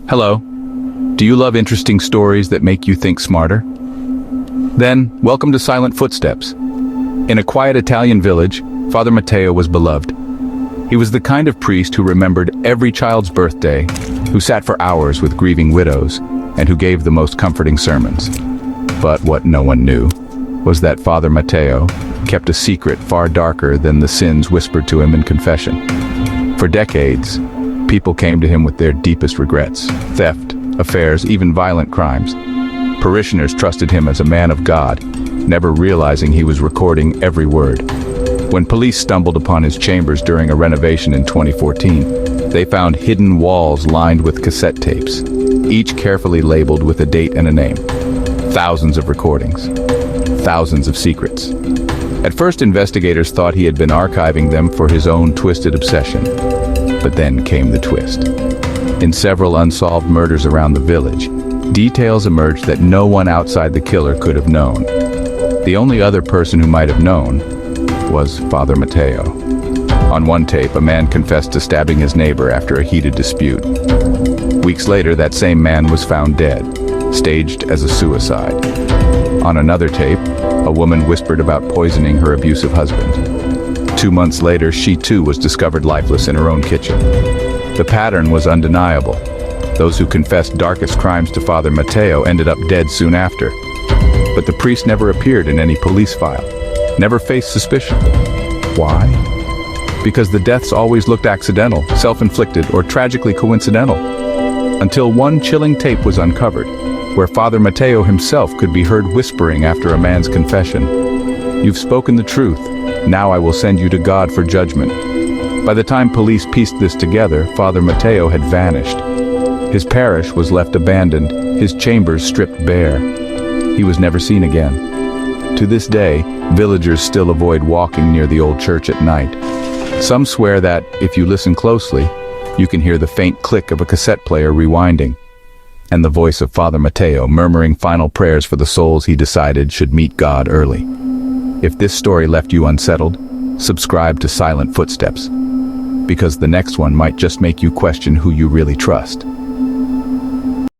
Hello. Do you love interesting stories that make you think smarter? Then, welcome to Silent Footsteps. In a quiet Italian village, Father Matteo was beloved. He was the kind of priest who remembered every child's birthday, who sat for hours with grieving widows, and who gave the most comforting sermons. But what no one knew was that Father Matteo kept a secret far darker than the sins whispered to him in confession. For decades, people came to him with their deepest regrets: theft, affairs, even violent crimes. Parishioners trusted him as a man of God, never realizing he was recording every word. When police stumbled upon his chambers during a renovation in 2014, they found hidden walls lined with cassette tapes, each carefully labeled with a date and a name. Thousands of recordings, thousands of secrets. At first, investigators thought he had been archiving them for his own twisted obsession. But then came the twist. In several unsolved murders around the village, details emerged that no one outside the killer could have known. The only other person who might have known was Father Matteo. On one tape, a man confessed to stabbing his neighbor after a heated dispute. Weeks later, that same man was found dead, staged as a suicide. On another tape, a woman whispered about poisoning her abusive husband. 2 months later, she too was discovered lifeless in her own kitchen. The pattern was undeniable. Those who confessed darkest crimes to Father Matteo ended up dead soon after. But the priest never appeared in any police file, never faced suspicion. Why? Because the deaths always looked accidental, self-inflicted, or tragically coincidental. Until one chilling tape was uncovered, where Father Matteo himself could be heard whispering after a man's confession, "You've spoken the truth. Now I will send you to God for judgment." By the time police pieced this together, Father Matteo had vanished. His parish was left abandoned, his chambers stripped bare. He was never seen again. To this day, villagers still avoid walking near the old church at night. Some swear that, if you listen closely, you can hear the faint click of a cassette player rewinding, and the voice of Father Matteo murmuring final prayers for the souls he decided should meet God early. If this story left you unsettled, subscribe to Silent Footsteps, because the next one might just make you question who you really trust.